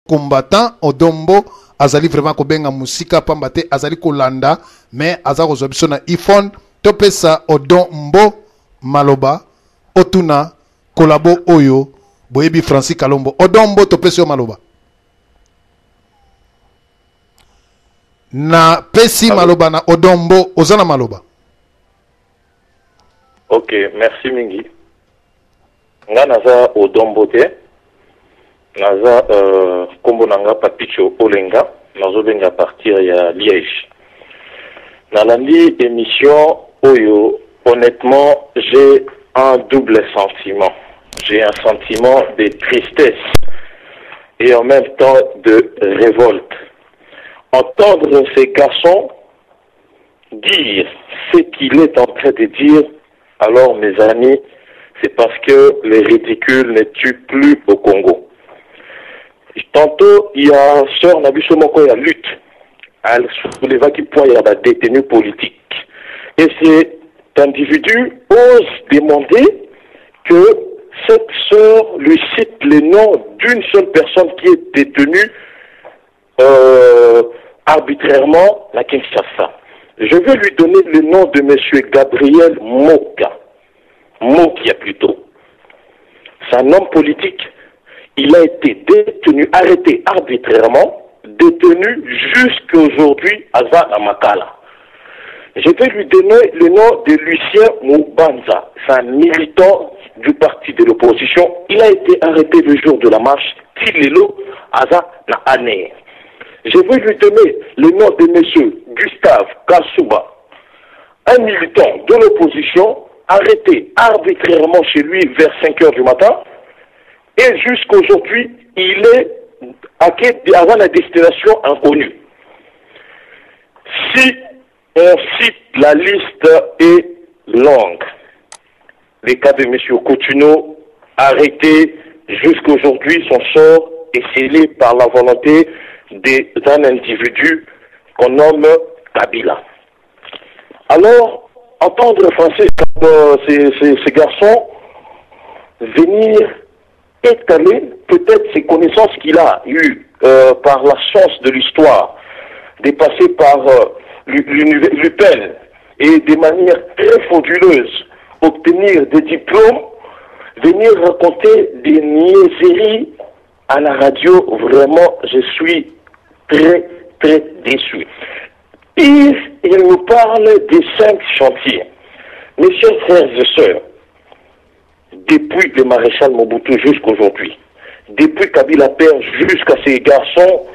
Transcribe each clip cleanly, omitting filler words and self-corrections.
combattant Odombo azali vraiment kobenga musika pambate azali kolanda mais aza kozwa na iPhone topesa Odombo maloba otuna kolabo oyo boyebi Francis Kalombo Odombo topesa yo maloba na pesi maloba na Odombo ozana maloba. Ok, merci mingi. Nga naza Odombo te. Naza kombo nanga Papicho Olenga. Nazo benga partir ya Liège. Nalandi émission Oyo, honnêtement, j'ai un double sentiment. J'ai un sentiment de tristesse et en même temps de révolte. Entendre ces garçons dire ce qu'il est en train de dire, alors mes amis, c'est parce que les ridicules ne tuent plus au Congo. Tantôt, il y a Sœur Nabiso Moko, il y a lutte. Elle souleva qui point, il y a des détenus politiques. Et cet individu ose demander que cette sœur lui cite le nom d'une seule personne qui est détenue arbitrairement à Kinshasa. Je vais lui donner le nom de M. Gabriel Moka. Mokia plutôt. C'est un homme politique. Il a été détenu, arrêté arbitrairement, détenu jusqu'à aujourd'hui à Zamakala. Je vais lui donner le nom de Lucien Moubanza. C'est un militant du parti de l'opposition. Il a été arrêté le jour de la marche Tilelo Aza Naane. Je vais lui donner le nom de M. Gustave Kassouba, un militant de l'opposition arrêté arbitrairement chez lui vers 5 heures du matin. Et jusqu'aujourd'hui, il est avant la destination inconnue. Si on cite la liste est longue, les cas de M. Coutinho, arrêté jusqu'aujourd'hui, son sort est scellé par la volonté d'un individu qu'on nomme Kabila. Alors, entendre Francis, ces garçons venir étaler peut-être ses connaissances qu'il a eues par la science de l'histoire, dépassées par l'UPEN et de manière très frauduleuse, obtenir des diplômes, venir raconter des niaiseries à la radio, vraiment, je suis très, très déçu. Il nous parle des 5 chantiers. Mes chers frères et sœurs, depuis le maréchal Mobutu jusqu'à aujourd'hui, depuis Kabila Père jusqu'à ces garçons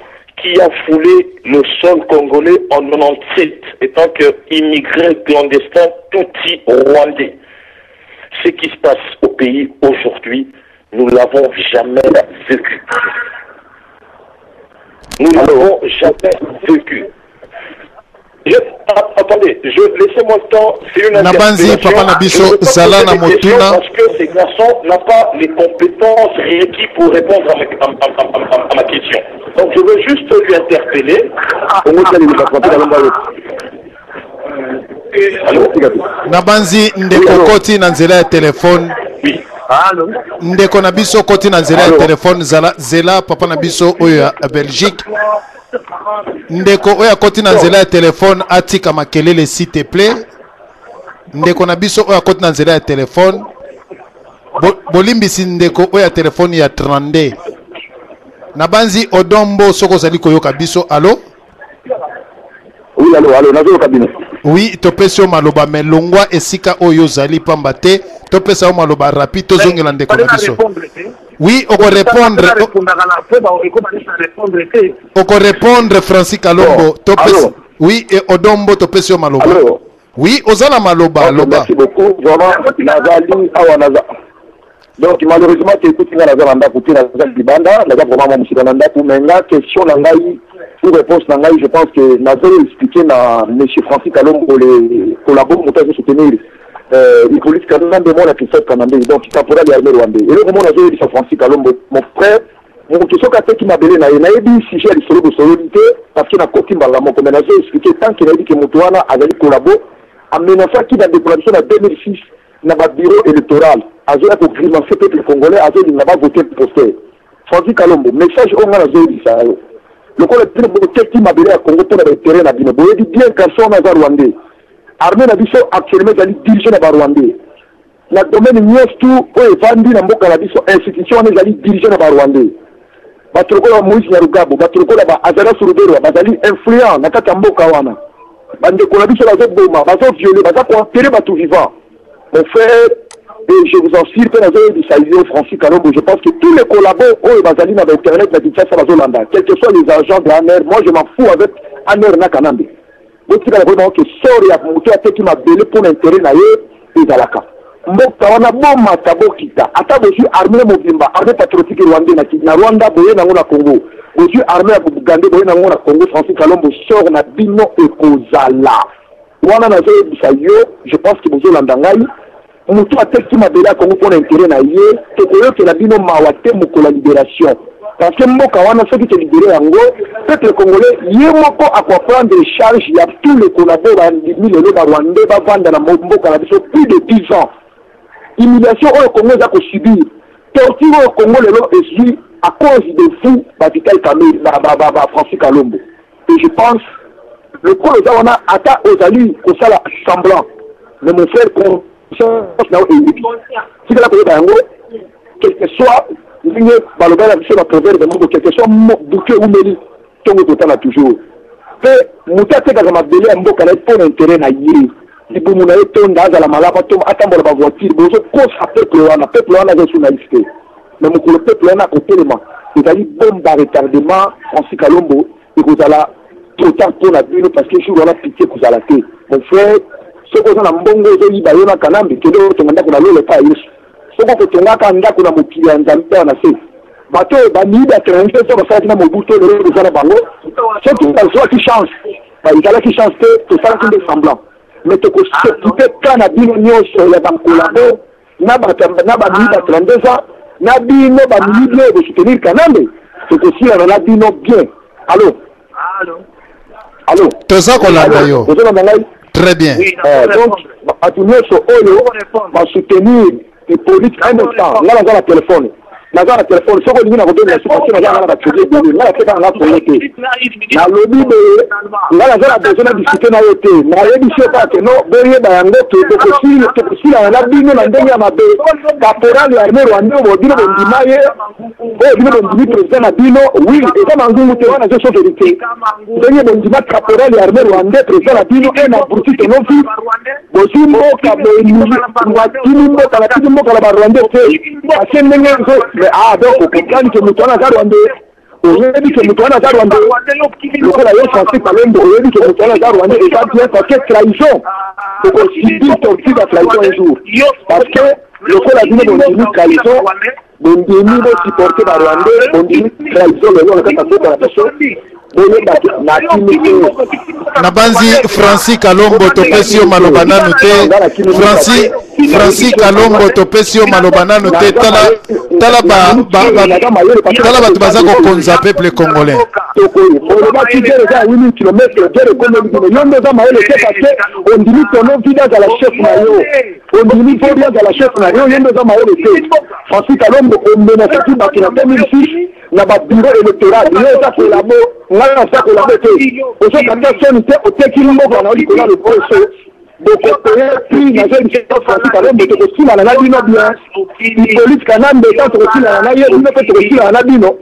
qui a foulé le sol congolais en 97, étant qu'immigrés clandestins tout-y rwandais. Ce qui se passe au pays aujourd'hui, nous ne l'avons jamais vécu. Nous ne l'avons jamais vécu. Attendez, laissez-moi le temps, c'est une interpellation. Parce que ces garçons n'ont pas les compétences requises pour répondre à ma question. Donc je veux juste lui interpeller. Nabanzi ndeko koti na nzela ya telefone. Oui. Ndeko na biso koti na nzela ya telefone zela papa na biso oyo ya Belgique. Ndeko oya koti na nzela ya telefone atika makelele s'il te plaît. Ndeko na biso oya koti na nzela ya telefone. Bolimbisi ndeko oya telefone ya 32. Nabanzi Odombo soko zali koyoka biso. Allô? Oui, allô, nazo kabine. Oui, topesi yo maloba melongwa esika oyo zali pamba te. Topesa yo maloba rapide tozongela ndeko na biso. Oui, oko répondre Francis Kalombo. Oui, et Odombo topesi yo maloba. Oui, ozala maloba loba. Merci beaucoup. Vraiment, nazali awanaza. Donc malheureusement tu écoutes nga nazala ndako te nazali libanda, naza vraiment musika na ndako mais nga question na ngai pour réponse na ngai je pense que nazali expliquer na monsieur Francis Kalombo les collaborateurs moto soutenir il police Kanambe mona Christophe Kanambe donc caporal de l'armée rwandaise. Et le moment nazali sur Francis Kalombo mon frère mon question ka te ki mabele na yebi si j'ai lisolo de solidité parce que na koti mbala moko mais nazali expliquer tant qu'il a dit que moto wana azali collabo amenaça qui dans déclaration en 2006 na ba bureau électoral azali ko grimacer peuple congolais azali na ba voter poster Francis Kalombo message on a zéro ça le col est très qui m'a belé à Congo pour le terrain à Bino boye dit bien garçon na Rwandais armée na biso actuellement dans diriger na Rwandais la domaine nyestu o evandi na mboka na biso institution na zali diriger na Rwandais batolokola Moïse Nyarugabo batolokola ba Azara Surubero bazali influent na kata mboka wana bande ko na biso bazo boma bazo violer bazo enterrer bato vivant mon frère. Et je vous en suis, Francis Kalombo, je pense que tous les collabos, bazali na internet, na Kinshasa, bazolanda, quels que soient les agents de l'ANR, moi je m'en fous avec ANR na Kanambe. Donc il y a vraiment que sort et a monté à tête qui m'a belé pour l'intérêt na et Zalaka. Mboka wana boma tabokita, ata boju armée mobimba, armée patriotique rwandais na Rwanda boye na ngona Congo. Boju armée ya Bugande boye na ngona Congo, Francis Kalombo sort na bino et kozala. Wana na zo bisayo, je pense que bozolanda ngai. Mutu ateki mabela Congo pour l'intérêt na yé que que la bino mawate moko la libération parce que mboka wana ceux qui te libéré yango peuple congolais yé moko à prendre les charges il y a tous les collaborateurs le Rwandais va vendre na mboka la biso plus de 10 ans humiliation au Congo za ko subir torture au Congo le lot est à cause de vous Vital Kamerhe Francis Kalombo et je pense le coup les wana ata ozali ko sala semblant mais mon frère si la quel que soit ligne baloba la biso na proverbe de quel que soit bouquet ou meli tongo total toujours pe mutate ka mabele mboka na pour intérêt na yiri libumu na etonda za la malaba to atambola ba voiture bozo kosa peuple wana je journaliste mais mon peuple wana kotelema ezali bombe à retardement Francis Kalombo et kozala total pour la bino parce que jour on a pitié kozala te mon frère ce que na mbongo zo yiba yona Kanambe kendo tonganda kuna lole pa Yesu soko ko tongaka ndako na mokili ya Nzambe na se bato ba niba tranche so ba fati na mobuto le zo na bango ce qui va soit qui change ba ikala qui change to ça qui est semblant mais to ko s'occuper kana bino nyoso ya ba kolabo na ba niba 32 ans na bino ba niba de soutenir Kanambe to ko si na bino bien allô toza kolanda yo très bien. Donc, à tout le monde, va soutenir les politiques en même temps. Là, on a le téléphone. Là, on a le téléphone. Ce qu'on a donné la situation, là, on a trouvé. Là, on a trouvé. La lobby, là, on a besoin de discuter dans le thé. Mais il y a des pas que non, il y a des gens qui sont là, il y a des gens qui caporal l'armée rwandaise, il y a des président Nabino, oui, et comme en Gungu, on a des choses vérité. Il y a des gens caporal l'armée rwandaise, président Nabino, et n'a bruti que non plus. Bosi mboka la Rwanda, c'est donc, comprendre que nous sommes à Rwanda. On dit que nous sommes à Rwanda. Le cas là, Francis Kalombo, on dit que nous sommes à Rwanda. Et ça vient parce que trahison. Il faut qu'on subisse torture la trahison un jour. Parce que le cas là, nous avons trahison. On dit que nous supporter la Rwanda. On dit que trahison, le nom de la personne. Nabanzi Francis Kalombo topesio malobana note Francis Kalombo topesio malobana note tala ba tubaza ko konza peuple congolais Francis Kalombo on menace tout bakina 2006 na ba bureau électoral ça c'est là ngala ça ko la bete o so kanda sonite o tekili moko na olikola le boso donc puis na jeune Francis Kalombo to sima na bino bien police Kanambe quand to sima na ye ino to sima na bino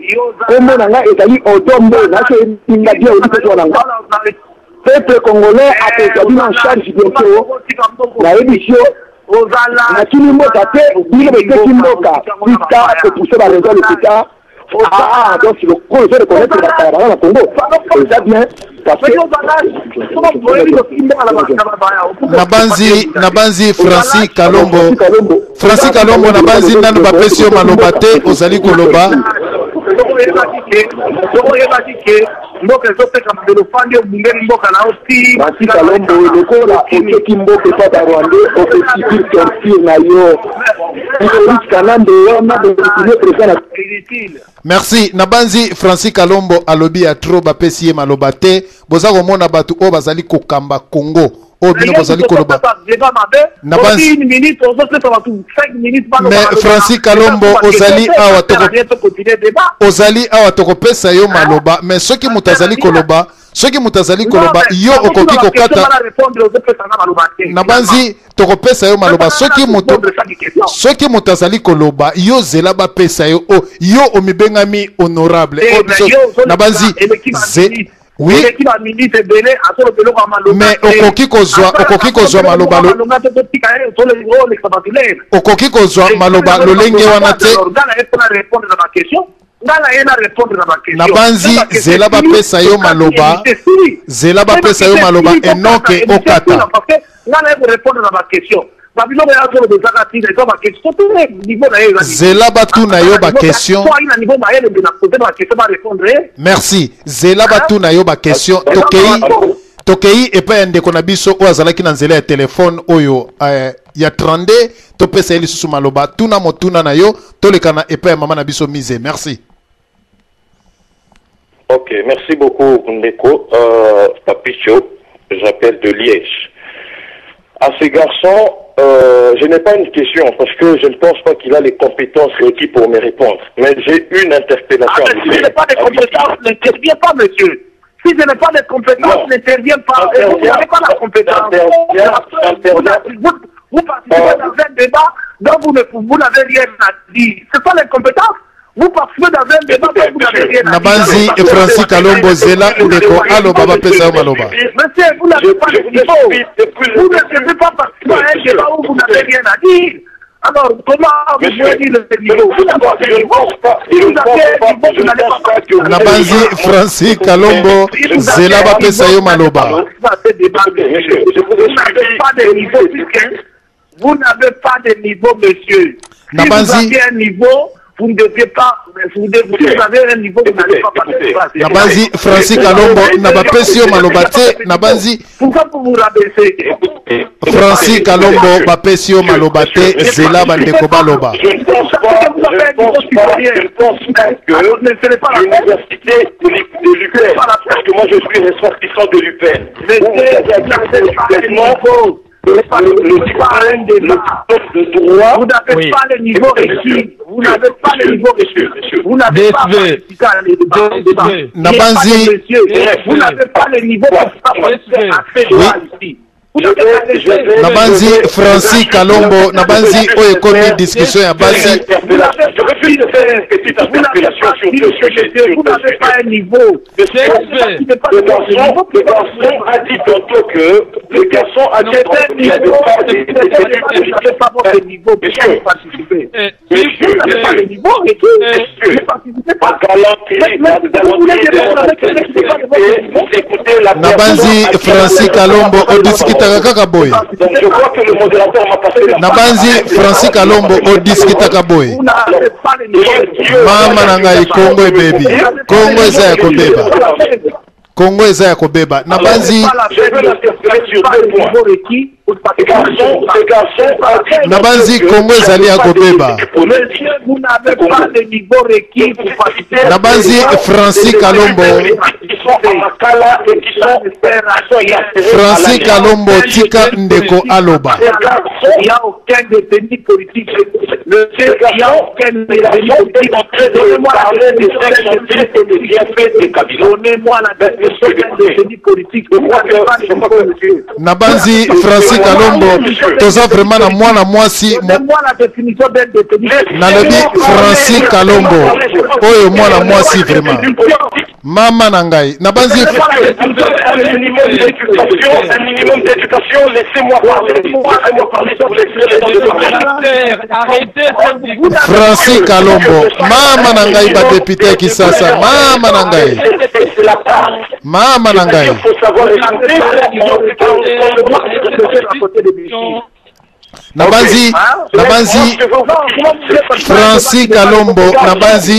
comme na nga etali odombo na se inga dia o diko na nga peuple congolais a été en charge bientôt la édition na kini mboka te bino be mboka pita ko pousser la raison de pita. Donc le projet de connaître la caravane à Congo, c'est ça bien. Nabanzi Francis Kalombo nabanzi nanu bapesio malobate ozali koloba mboka ezopeka mabelo fandi obungeli mboka na oti Francis Kalombo lokola okeki mboka epa Rwanda okosibir torture na yo Kanambe wana de président. Merci nabanzi Francis Kalombo alobi ya trop bapesi malobate boza komona batu o bazali kokamba Congo o bino bozali koloba na banzi mais Francis Kalombo ozali awa tokopesa yo maloba mais soki mutazali koloba yo okoki kokata na banzi tokopesa yo maloba soki mutazali koloba yo zela bapesa yo yo omibengami honorable na banzi oui mais okoki kozwa maloba lolenge wana te na banzi zela bapesa yo maloba enoke okata zela batuna yo ba question merci zela batuna yo ba question tokei epa ndeko na biso o azalaki na nzela ya telefone oyo ya 32 topesa eli susu maloba tuna motuna na yo tolekana epa ya mama na biso mise merci. Ok, merci beaucoup Ndeko Papicho, j'appelle de Liège. À ce garçon, je n'ai pas une question parce que je ne pense pas qu'il a les compétences requises pour me répondre. Mais j'ai une interpellation. Si je n'ai pas de compétences, n'interviens pas, monsieur. Si je n'ai pas de compétences, n'interviens pas. Vous n'avez pas la compétence. Vous participez dans un débat dont vous n'avez rien à dire. C'est pas les compétences. Vous participez dans un débat dont vous n'avez rien à dire. Nabanzi et Francis Kalombo Zela Ndeko Alo Baba Pesa Maloba. Monsieur, vous n'avez pas de niveau. Vous ne devez pas participer à un débat où vous n'avez rien à dire. Alors, comment vous pouvez dire le niveau? Vous n'avez pas de niveau. Si vous avez un niveau, vous n'allez pas participer. Nabanzi Francis Kalombo Zela Baba Pesa Maloba. Vous n'avez pas de niveau, monsieur. Si vous avez un niveau, vous ne devez pas, si vous avez un niveau, vous n'allez pas participer. Nabanzi Francis Kalombo Nabapesio Malobate Nabanzi. Pourquoi vous vous rabaissez? Francis Kalombo Bapesio Malobate Zela Bandeko Baloba. Je pense que l'université de l'UPEN, parce que moi je suis ressortissant de l'UPEN. Le droit, vous n'avez pas le niveau requis. Vous n'avez pas le niveau requis. Vous n'avez pas participé à débat. Nabanzi, vous n'avez pas le niveau pour participer à ces débats ici. Nabanzi Francis Kalombo Nabanzi oye komi discussion ya basi. Je refuse de faire une petite interpellation sur ce sujet. Vous n'avez pas un niveau. Le garçon a dit tantôt que le garçon a dit tantôt qu'il n'y avait pas de niveau. Monsieur, vous n'avez pas de niveau et tout. Nabanzi Francis Kalombo odiskitaka kaka boy. Je crois que le modérateur m'a passé la Nabanzi Francis Kalombo odiskitaka boy. Mama nangai Kongo baby. Kongo eza ya kobeba. Kongo eza ya kobeba. Nabanzi Nabanzi Kongo ezali ya kobeba. Nabanzi Francis Kalombo Francis Kalombo tika ndeko aloba. Il n'y a aucun détenu politique. Il n'y a aucun détenu politique. Donnez-moi la définition d'un détenu politique. Nabanzi Francis Kalombo toza vraiment na mwana mwasi. Donnez-moi la définition d'un détenu. Nalobi Francis Kalombo oyo mwana mwasi vraiment. Mama nangai Nabanzi un minimum d'éducation, laissez-moi parler sur les Francis Kalombo mama nangai ba député Kisasa mama nangai il faut savoir Nabanzi Francis Kalombo Nabanzi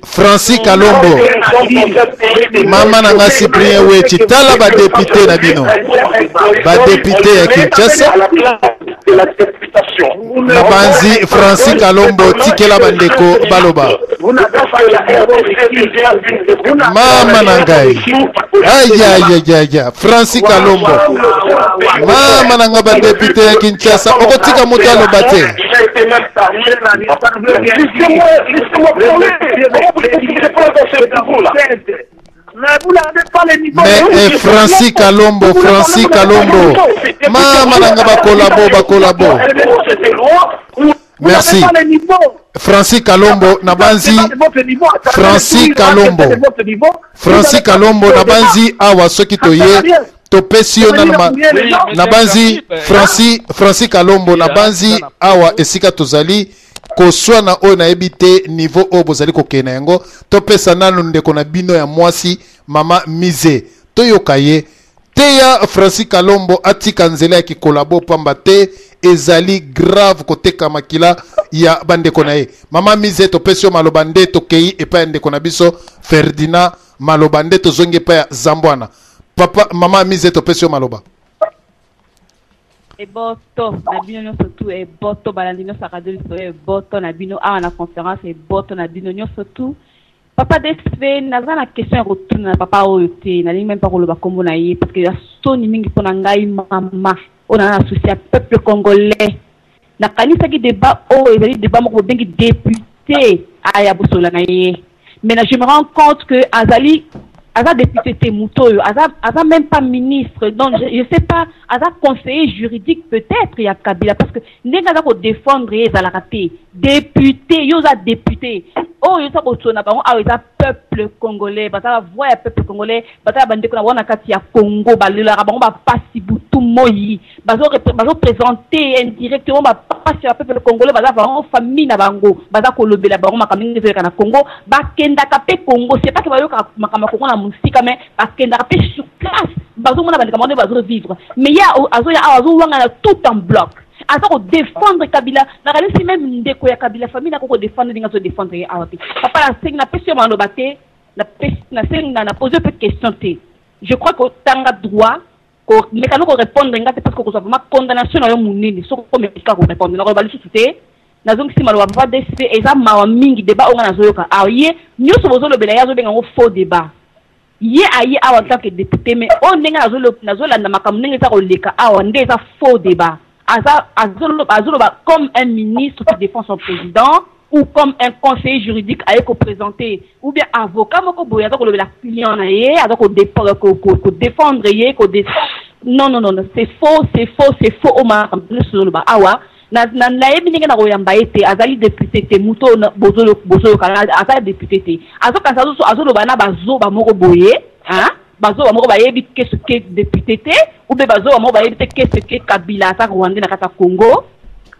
Francis Kalombo mama nanga Cyprien Wechi tala ba député na bino ba député ya Kinshasa de la députation. Nabanzi Francis Kalombo tikela bandeko baloba. Mama nangai. Aya Francis Kalombo. Mama nanga ba député ya Kinshasa okotika moto aloba te. Laissez-moi parler. Mais Francis Kalombo, Mama nanga bakolabo. Merci. Francis Kalombo Nabanzi. Francis Kalombo Nabanzi awa soki toye topesio Nabanzi Francis Kalombo Nabanzi awa esika tozali koswa na o na ebite niveau o bozali kokena yango topesa nanu ndeko na bino ya mwasi mama Mize toyokaye teya Francis Kalombo atika nzela ya kikolabo pamba te ezali grave koteka makila ya bandeko na ye mama Mize topesio maloba nde tokei epa ndeko na biso Ferdinand maloba nde tozongi pa ya Zambwana papa mama Mize topesio maloba Eboto na bino nyonso tu eboto balandi nyonso akadoli so eboto na bino awa na conférence eboto na bino nyonso tu papa desfe naza na question ya kotuna na papa oyo te nalingi même pas koloba kombo na ye parce que ya soni mingi mpo na ngai mama oyo na souci ya peuple congolais nakanisaki débat oyo ezali débat moko bobengi député aya bosola na ye mais je me rends compte que azali Aza député Temuto, Aza même pas ministre, donc je sais pas, Aza conseiller juridique peut-être, il y a Kabila, parce que n'est-ce pas défendre les alaratés, député, yosa député, oh yosa kotona bango, ah yosa peuple congolais, bata voix peuple congolais, bata bande kona wana kati ya Congo, balela bango ba pasi butu moyi, bazo présenter indirectement ba pasi ya peuple congolais, bata bango famille na bango, bata kolobela bango makamini zeka na Congo, ba kenda kapé Congo, c'est pas que ba yoka makama Congo na musika mais parce que n'a pas sur place bazo mona bandika mona bazo vivre mais ya azo wanga na tout en bloc azo défendre Kabila na kalisi même ndeko ya Kabila famille na ko défendre dinga zo défendre ya awati papa la sing na question mano baté na sing na poser peu de questions té je crois que tanga droit ko mekano ko répondre ngate parce que ko vraiment condamnation na yo munini so ko meka ko répondre na ko bali suté na zongi si malo ba DCP eza mawa mingi débat onga na zo yoka aye nyoso bozo lobela ya zo benga ngo faux débat ye aye awa en tant que député mais on nenga nazolanda makambo ndenge eza koleka awa nde eza faux débat azoloba comme un ministre qui défend son président ou comme un conseiller juridique aye koprésenter ou bien avocat moko boye aza kolobela client na ye aza kodéfendre ye non c'est faux o makambo nazoloba awa nayebi ndenge na koyamba ete azali député te muto bozoloka azali député te azokanisa azoloba na bazoba moko boye bazoba moko bayebi ke soki député te ou be bazoba moko bayebi te ke soki Kabila aza rwandais na kati ya Congo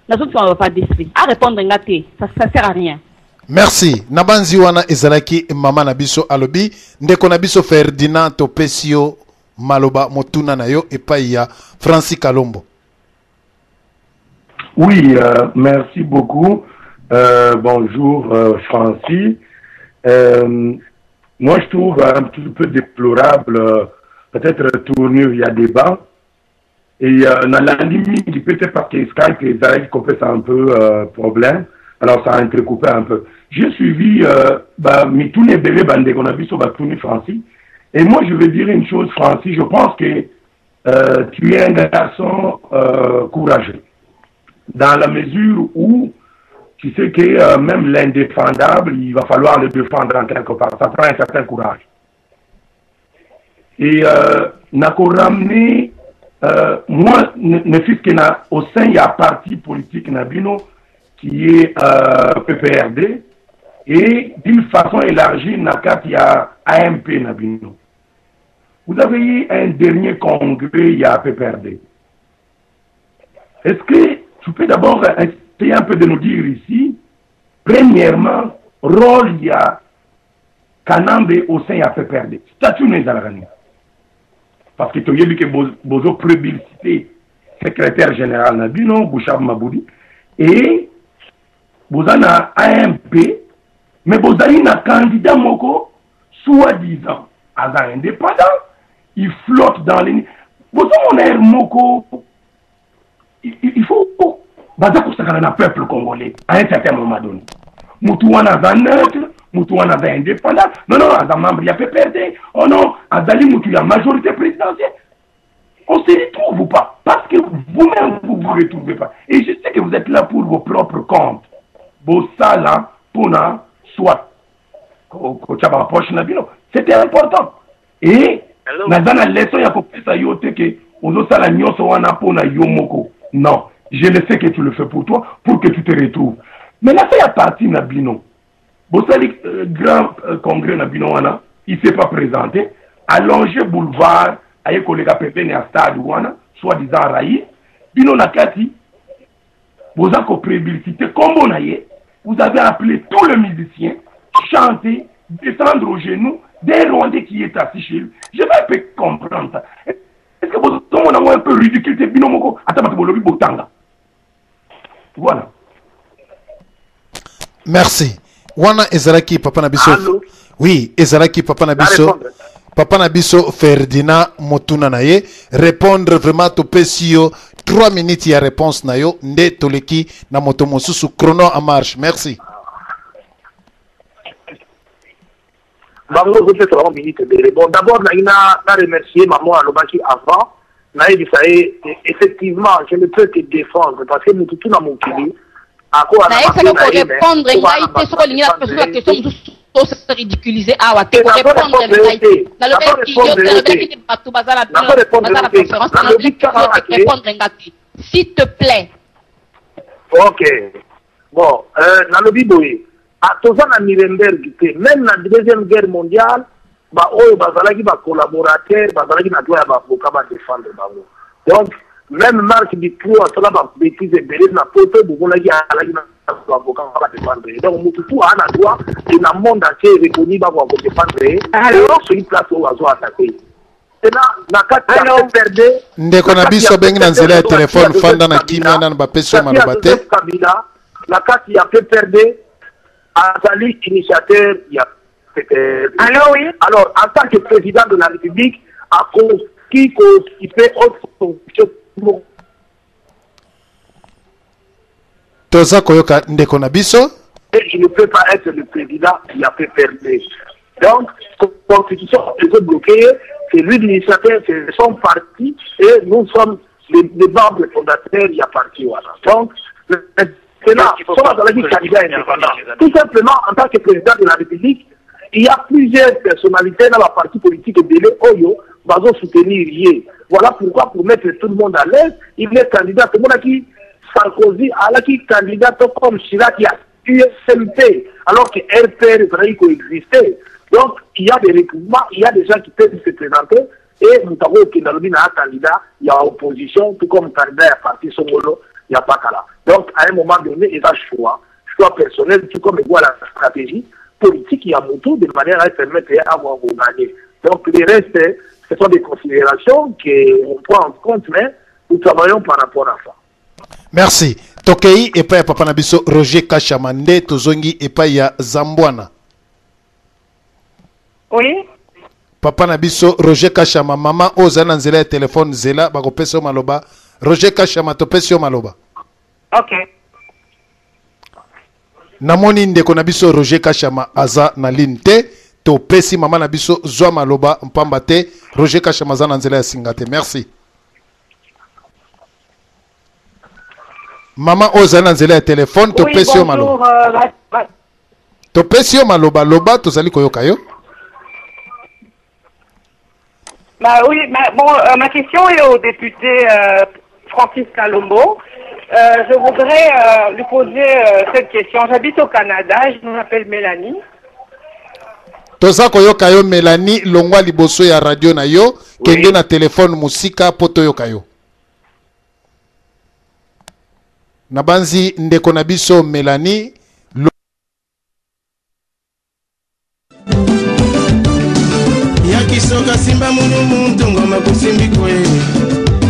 nazokisama papa despi a répondre nga te ça sert à rien. Merci nabanzi wana ezalaki mama na biso alobi ndeko na biso Ferdinand topesio maloba motuna na yo epai ya Francis Kalombo. Oui, merci beaucoup. Bonjour, Francis. Moi, je trouve un petit peu déplorable, peut-être tournure, il y a débat. Et dans la limite, peut-être parce que Skype et Zarek complètent un peu problème. Alors, ça a entrecoupé un peu. J'ai suivi, tous les bébés bandés qu'on a vu sur Francis. Et moi, je veux dire une chose, Francis, je pense que tu es un garçon courageux. Dans la mesure où tu sais que même l'indéfendable, il va falloir le défendre en quelque part. Ça prend un certain courage. Et n'a qu'au ramener, moi, ne fût que au sein, il y a un parti politique Nabino qui est PPRD et d'une façon élargie, il y a AMP Nabino. Vous avez eu un dernier congrès, il y a PPRD. Est-ce que tu peux d'abord essayer un peu de nous dire ici, premièrement, rôle il y a Kanambe au sein de la PPRD. Statut n'est pas parce que tu as vu que Bozo publicité secrétaire général Nabino, Bouchab Maboudi, et Bozana AMP, mais Bozana candidat Moko, soi-disant, indépendant, il flotte dans les... Bozo mon air Moko, il faut baza kusakana na peuple congolais à un certain moment donné. Moutouana va neutre, Moutouana va indépendant. Non, non, Azam membre, il y a PPRD. Oh non, Azali Moutou, la majorité présidentielle. On se retrouve ou pas? Parce que vous-même, vous ne vous retrouvez pas. Et je sais que vous êtes là pour vos propres comptes. Bossa là, Puna, soit. C'était important. Et, dans la leçon, il y a compris ça, que Ozosala Nyoso wana Puna Yomoko. Non, je le sais que tu le fais pour toi, pour que tu te retrouves. Mais là, c'est à partir Nabino. Bossali, grand congrès Nabino wana, il ne s'est pas présenté. Allongé boulevard, aye collègue Pépé à stade wana, soi-disant raillé. Bino Nakati, vous avez prébilité, comme on a eu, vous avez appelé tous les musiciens, chanter, descendre aux genoux, des Rwandais qui est assis chez lui. Je vais un peu comprendre ça. Est-ce que vous avez un peu ridicule, Bino Moko, Atabakabolobi Botanga? Voilà. Merci. Wana Ezaraki Papa Nabiso. Oui, Ezaraki Papa Nabiso. Papa Nabiso Ferdinand Motuna Naye. Répondre vraiment to Pesio. 3 minutes ya réponse nayo. Nde Toleki na motomosu sous chrono en marche. Merci. Bon, d'abord, je remercier maman Alobaki avant. Effectivement, je ne peux que défendre parce que nous tout dans mon pays. Répondre, la question se ridiculiser. Ah, tu peux répondre. S'il te plaît. Ok. Bon, dans le Biboui, à Tozana Nuremberg, même dans la Deuxième Guerre mondiale, bazalaki ba collaborateur, bazalaki na droit ba avocat ba défendre bango. Donc même Marc Dutroux a cela ba bêtise belé na poto bongolaki alaki na avocat ba défendre. Donc mututu ana droit et na monde entier reconnu ba défendre. Alors sur une place où on va attaquer. Et là na kati ya perdre ndeko na biso bengi na nzela ya téléphone fanda na kimia na ba peso malobate. Na kati ya perdre azali initiateur ya alors, oui. Alors, en tant que président de la République, qui fait autre fonction. Toza koyoka ndeko na biso. Et je ne peux pas être le président qui a fait perdre. Donc, la constitution est bloquée, c'est lui l'initiateur, c'est son parti, et nous sommes les membres fondateurs, il y a parti. Voilà. Donc, c'est là, candidat indépendant. Tout simplement, en tant que président de la République, il y a plusieurs personnalités dans la partie politique de l'Oyo qui vont soutenir Yé. Voilà pourquoi, pour mettre tout le monde à l'aise, il est candidat. Tout le monde qui Sarkozy, qui candidat comme Chirac, qui a USMP, alors que RPR existait. Donc, il y a des recrutements, il y a des gens qui peuvent se présenter, et nous avons un candidat, il y a opposition, tout comme candidat à parti Songolo, il n'y a pas qu'à là. Donc, à un moment donné, il y a choix personnel, tout comme il voit la stratégie politique, il y a Moutou de manière à permettre d'avoir gagné. Donc, les restes, ce sont des considérations qu'on prend en compte, mais nous travaillons par rapport à ça. Merci. Tokei et pas Papa Nabiso Roger Kachamande, Tozongi et pas ya Zambouana. Oui. Papa Nabiso Roger Kachama, maman Ozana Nzela téléphone Zela, bako peso maloba. Roger Kachama, to peso maloba. Ok. Namoni ndeko na biso Roger Kachama aza na linte to pesi mama na biso zwa maloba mpamba te Roger Kachama za na nzela ya singate. Merci. Mama oza na nzela ya telefone to pesi yo maloba. To pesi yo maloba loba to zali koyoka yo. Bah oui, ma question est au député Francis Kalombo. Je voudrais lui poser cette question. J'habite au Canada, je m'appelle Mélanie. Toza koyoka yo Mélanie longwa liboso ya radio na yo, kenge na téléphone musika poto yoka yo. Nabanzi ndeko na biso Mélanie Yakisoka simba munu mtungo makusimbikwe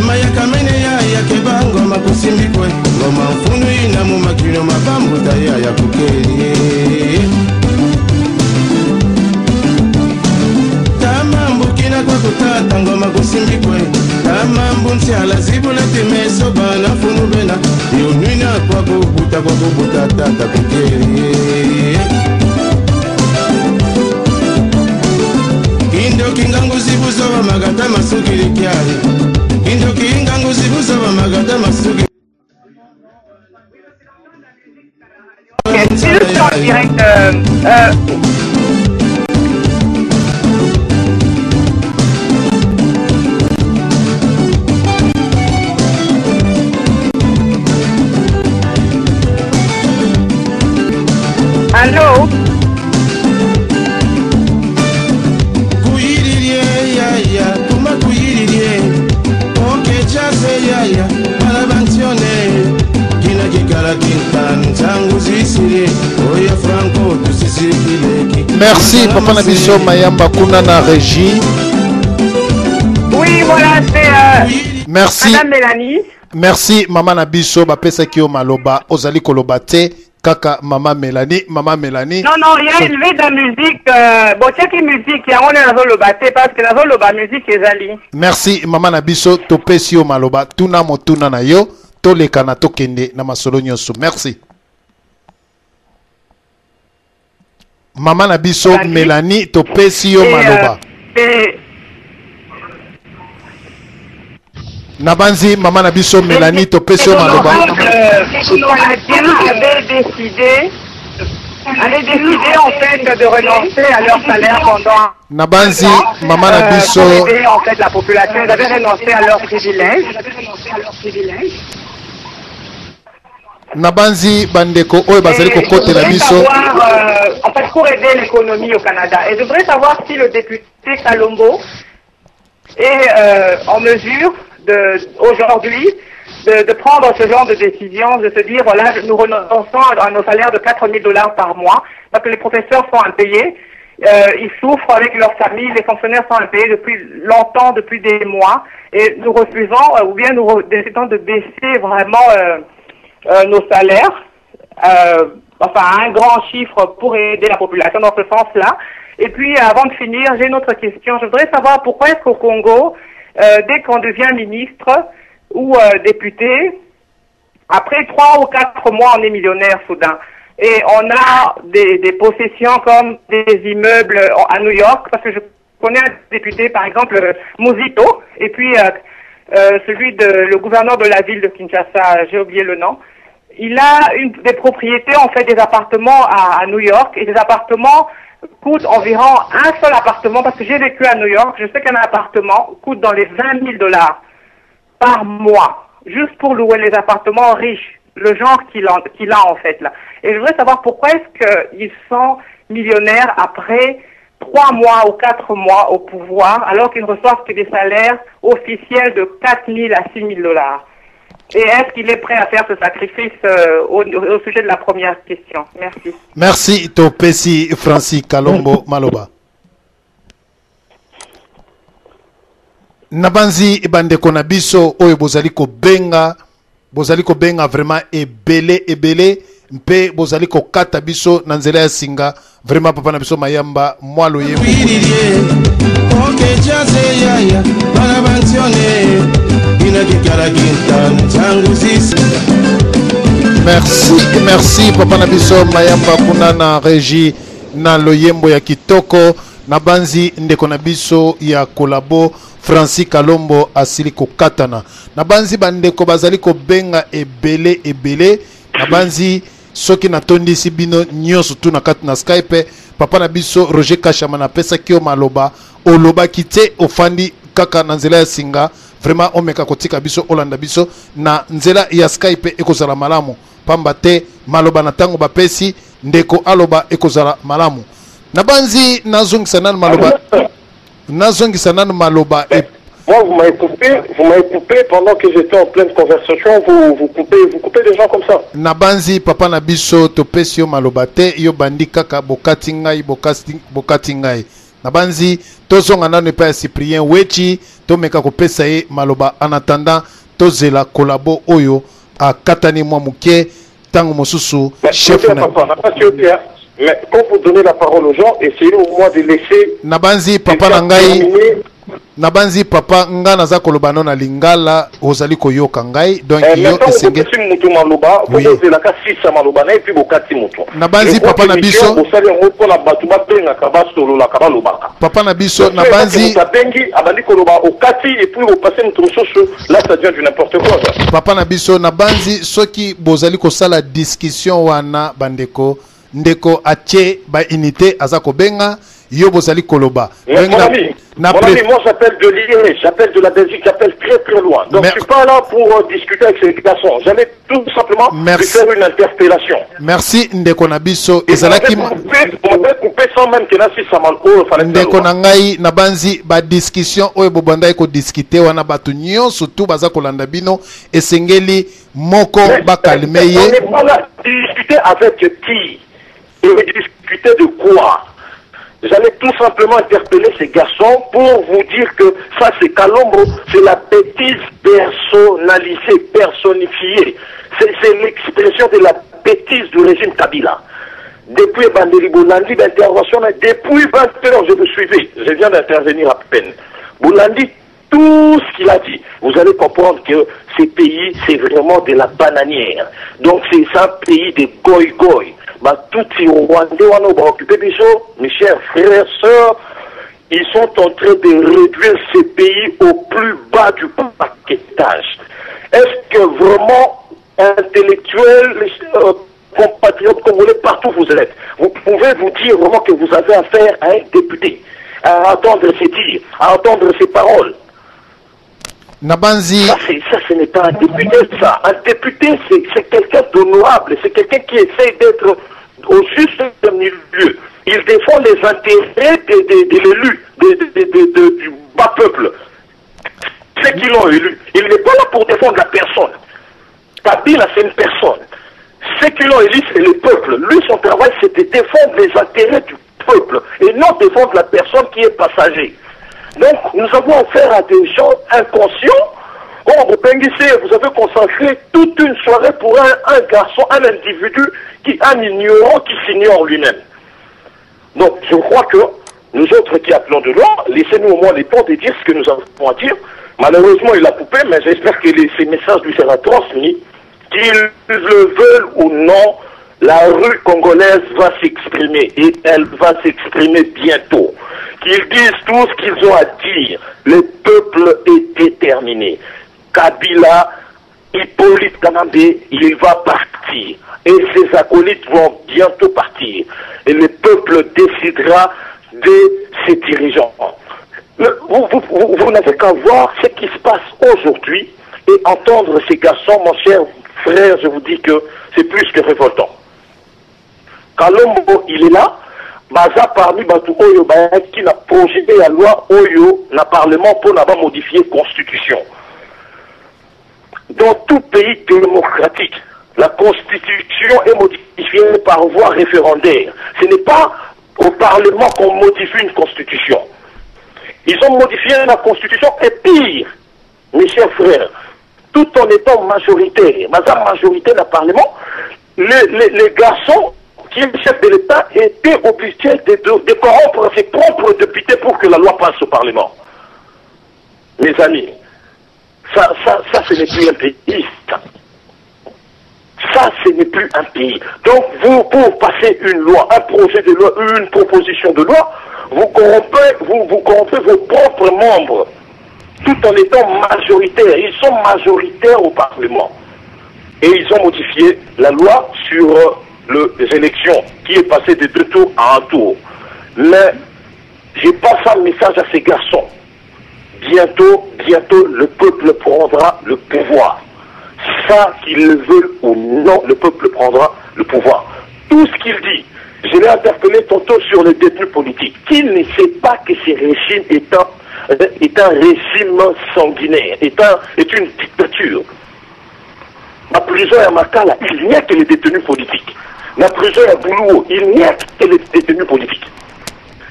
Mayaka mene ya kebango makusimbikwe Ngoma mfunu ina mumakino mabambuta ya kukeli Tamambu kina kwa kutata ngoma kusimbikwe Tamambu nsi ala zibula temeso bana funu tata kukeli Kindo kingangu zibuzoba magata masukiri kyali Kindo kingangu zibuzoba magata masukiri C'est juste en direct. Allô? Kuyiririe yaya, kuma kuyiririe Oke chase yaya, malabantione Kina kikala kintan, tangu zisiri Oya franco, tusisiri kileki Merci papa na biso Mayamba kuna na régie. Oui, voilà, c'est Merci. Madame Mélanie. Merci maman na biso bapesa ki o maloba ozali koloba te kaka maman Mélanie. Non, non, il y a élevé de la musique. Bon, c'est une musique, il y a on est dans le bâté parce que dans le bas musique est ali. Merci maman na biso topesi o maloba tuna motuna na yo toleka na tokende na masolo nyonso. Merci. Maman na biso Mélanie topesi yo maloba. Nabanzi maman na biso Mélanie topesi yo maloba. Avait décidé en fait de renoncer à leur salaire pendant. Nabanzi maman na biso en fait la population ils avaient renoncé à leurs privilèges. Nabanzi bandeko oyo bazali kokotela biso. En fait pour aider l'économie au Canada. Et je voudrais savoir si le député Kalombo est en mesure aujourd'hui de prendre ce genre de décision, de se dire voilà, nous renonçons à nos salaires de $4,000 par mois, parce que les professeurs sont impayés, ils souffrent avec leurs familles, les fonctionnaires sont impayés depuis longtemps, depuis des mois, et nous refusons, ou bien nous décidons de baisser vraiment nos salaires, enfin à un grand chiffre pour aider la population dans ce sens-là. Et puis avant de finir, j'ai une autre question. Je voudrais savoir pourquoi est-ce qu'au Congo, dès qu'on devient ministre ou député, après 3 ou 4 mois, on est millionnaire soudain. Et on a des possessions comme des immeubles à New York, parce que je connais un député, par exemple, Muzito, et puis le gouverneur de la ville de Kinshasa, j'ai oublié le nom. Il a des propriétés, en fait, des appartements à New York, et des appartements coûtent environ un seul appartement, parce que j'ai vécu à New York, je sais qu'un appartement coûte dans les $20,000 par mois, juste pour louer les appartements riches, le genre qu'il a en fait là. Et je voudrais savoir pourquoi est-ce qu'ils sont millionnaires après 3 mois ou 4 mois au pouvoir, alors qu'ils ne reçoivent que des salaires officiels de $4,000 à $6,000. Et est-ce qu'il est prêt à faire ce sacrifice au sujet de la première question? Merci. Merci, Topesi Francis Kalombo Maloba. Nabanzi bandeko na biso oyo bozali ko benga vraiment ebele mpe bozali ko kata biso na nzela ya singa vraiment papa na biso Mayamba mwalo ye. Merci papa na biso Mayamba kuna na régie na loyembo ya kitoko nabanzi ndeko na biso ya kolabo Francis Kalombo asili kokatana nabanzi bandeko bazali ko benga ebele nabanzi soki natondisi bino nyonso tu na kati na Skype papa na biso Roger Kachama na pesa kio maloba oloba kite ofandi kaka na nzela ya singa vraiment omeka kotika biso olanda biso na nzela ya Skype ekozala malamu pamba te maloba na tango bapesi ndeko aloba ekozala malamu nabanzi nazongisa nanu maloba nazongisa nanu maloba Moi, vous m'avez coupé pendant que j'étais en pleine conversation. Vous coupez des gens comme ça. Nabanzi papa na biso topesi yo maloba te yo bandi kaka bokati ngai. Nabanzi tozonga nanu pa Cyprien Wechi tomeka kopesa ye maloba en attendant tozela kolabo oyo akatani mwa muke tango mosusu chef na. Mais quand vous donnez la parole aux gens, essayez au moins de laisser. Nabanzi papa na ngai Nabanzi papa nga naza kolobano na lingala ozali koyoka ngai donc yo esenge mutu maloba proposer la kasisa maloba na epi bokati mutu nabanzi papa na biso bosali ngo na batu bapenga kabasolo la kabalobaka papa na biso nabanzi tabengi abandi koloba okati et puis opasser mutu soso là ça devient du n'importe quoi papa na biso nabanzi soki bozali kosala discussion wana bandeko ndeko atie ba unité aza kobenga yo bozali koloba mon ami, moi j'appelle de l'IE, j'appelle de la Belgique, j'appelle très très loin. Donc je suis pas là pour discuter avec ces garçons. J'allais tout simplement lui faire une interpellation. Merci ndeko na biso ezalaki on peut couper sans même que nasi samalko fallait ndeko na ngai na banzi ba discussion oyo bobanda ko discuter wana batu nyonso tout baza kolanda bino esengeli moko ba calmeye. On n'est pas là discuter avec qui et discuter de quoi. J'allais tout simplement interpeller ces garçons pour vous dire que ça c'est Kalombo, c'est la bêtise personnalisée, personnifiée. C'est l'expression de la bêtise du régime Kabila. Depuis Bandeli Boulandi, l'intervention, depuis 20 heures, je vous suivais, je viens d'intervenir à peine. Boulandi, tout ce qu'il a dit, vous allez comprendre que ces pays, c'est vraiment de la bananière. Donc c'est un pays de goy-goy. Tout les Rwandais ont occupé des choses, mes chers frères et sœurs, ils sont en train de réduire ces pays au plus bas du paquetage. Est-ce que vraiment, intellectuels, compatriotes congolais, partout où vous êtes, vous pouvez vous dire vraiment que vous avez affaire à un député, à entendre ses dires, à entendre ses paroles? Nabanzi. Ça, ce n'est pas un député, ça. Un député, c'est quelqu'un d'honorable, c'est quelqu'un qui essaie d'être au juste milieu. Il défend les intérêts de l'élu, du bas peuple. Ceux qui l'ont élu. Il n'est pas là pour défendre la personne. Kabila, c'est une personne. Ceux qui l'ont élu, c'est le peuple. Lui, son travail, c'est de défendre les intérêts du peuple et non défendre la personne qui est passager. Donc, nous avons affaire à des gens inconscients. Oh, vous avez consacré toute une soirée pour un garçon, un individu, un ignorant qui s'ignore lui-même. Donc, je crois que nous autres qui appelons de loi, laissez-nous au moins le temps de dire ce que nous avons à dire. Malheureusement, il a coupé, mais j'espère que ces messages lui seront transmis. Qu'ils le veulent ou non, la rue congolaise va s'exprimer et elle va s'exprimer bientôt. Qu'ils disent tout ce qu'ils ont à dire. Le peuple est déterminé. Kabila, Hippolyte Kanambe, il va partir. Et ses acolytes vont bientôt partir. Et le peuple décidera de ses dirigeants. Vous n'avez qu'à voir ce qui se passe aujourd'hui et entendre ces garçons, mon cher frère, je vous dis que c'est plus que révoltant. Kalombo, il est là. Baza parmi Batu Oyo qui n'a projeté la loi Oyo na Parlement pour modifier la Constitution. Dans tout pays démocratique, la Constitution est modifiée par voie référendaire. Ce n'est pas au Parlement qu'on modifie une Constitution. Ils ont modifié la Constitution et pire, mes chers frères, tout en étant majoritaire, Baza majorité dans le Parlement, les garçons qui est le chef de l'État était obligé de corrompre ses propres députés pour que la loi passe au Parlement. Mes amis, ça ce n'est plus un pays. Ça, ce n'est plus un pays. Donc, vous, pour passer une loi, un projet de loi, une proposition de loi, vous corrompez vos propres membres, tout en étant majoritaires. Ils sont majoritaires au Parlement. Et ils ont modifié la loi sur les élections, qui est passé de 2 tours à 1 tour. Mais je passe un message à ces garçons. Bientôt, le peuple prendra le pouvoir. Ça, qu'ils le veulent ou non, le peuple prendra le pouvoir. Tout ce qu'il dit, je l'ai interpellé tantôt sur les détenus politiques. Qu'il ne sait pas que ce régime est un régime sanguinaire, est une dictature. La prison à Makala, il n'y a que les détenus politiques. La prison à Boulou, il n'y a que les détenus politiques.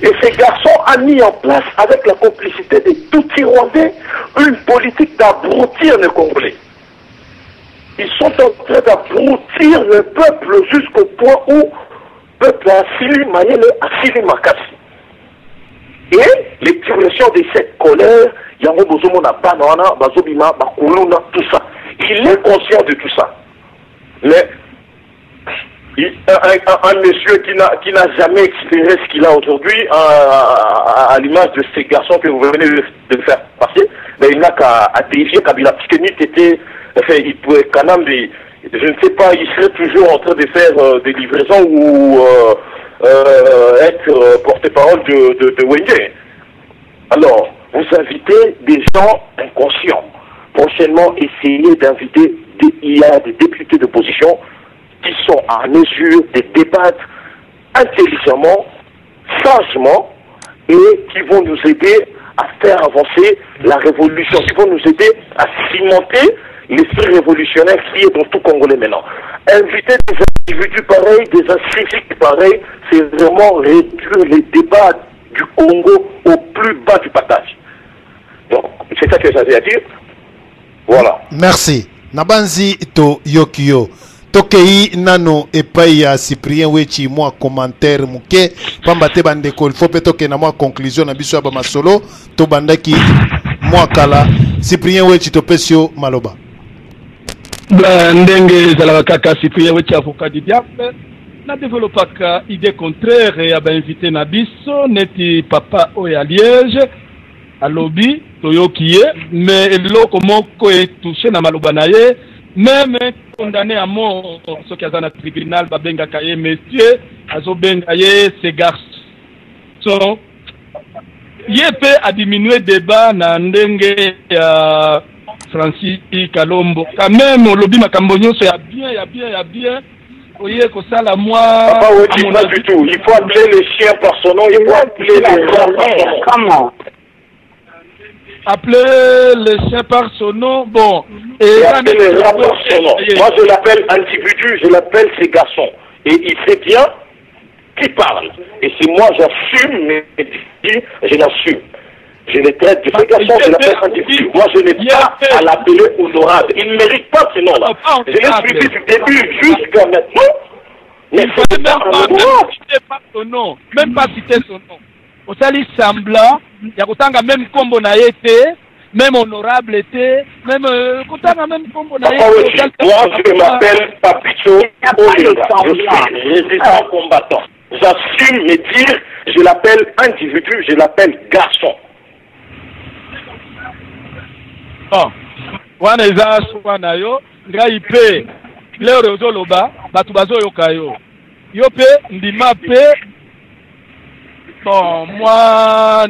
Et ces garçons ont mis en place, avec la complicité de tous les Rwandais, une politique d'abrutir les Congolais. Ils sont en train d'abrutir le peuple jusqu'au point où le peuple a Assili Mayele, Assili Makassi. Et l'expression de cette colère, yango bozomo na banana, bazobima, bakuluna, tout ça. Il est conscient de tout ça. Mais un monsieur qui n'a jamais exprimé ce qu'il a aujourd'hui, à l'image de ces garçons que vous venez de faire passer, ben, il n'a qu'à défier Kabila, parce que il pourrait quand même, je ne sais pas, il serait toujours en train de faire des livraisons ou être porte-parole de Wenge. Alors, vous invitez des gens inconscients. Prochainement, essayez d'inviter, il y a des députés d'opposition qui sont en mesure de débattre intelligemment, sagement, et qui vont nous aider à faire avancer la révolution, qui vont nous aider à cimenter l'esprit révolutionnaire qui est dans tout Congolais maintenant. Inviter des individus pareils, des instituts pareils, c'est vraiment réduire les débats du Congo au plus bas du patage. Donc, c'est ça que j'avais à dire. Voilà. Merci. Nabanzi to Yokio. Tokei nano epai ya Cyprien Wechi moi commentaire muke pambate bandeko il faut peut-être na moi conclusion na biso ba masolo to bandaki moi kala Cyprien Wechi to pesio maloba. Ndenge zala kaka Cyprien Wechi avocat du diable na développaka idée contraire et a invité na biso neti papa oya Liège à lobby toyokie mais eloko moko est touché na maloba na ye même condamné à mort ce qui a dans le tribunal babenga kaye messieurs azobenga ye ces garçons yepe a diminué débat na ndenge ya Francis Kalombo quand même lobby makambo nyonso ya bien oye ko sala moi papa oui pas du tout il faut appeler les chiens par son nom il faut appeler les gens comment appeler les chiens par son nom, bon. Et moi je l'appelle individu, je l'appelle ces garçons. Et il sait bien qui parle. Et si moi j'assume mes défis, je l'assume. Je les traite de ces garçons, je l'appelle individu. Moi je n'ai pas à l'appeler honorable. Il ne mérite pas ce nom-là. Je l'ai suivi du début jusqu'à maintenant. Mais il ne citer pas son nom, même pas citer son nom. Au sali semblant, il y a autant même combo na été, même honorable été, même autant même combo na été. Moi je m'appelle Papito Olinga, je suis résistant combattant. J'assume mes dires, je l'appelle individu, je l'appelle garçon. Bon, wana eza swana yo, ngai pe, leo rezo loba, batu bazo yokayo. Yo pe, ndima pe, bon, moi,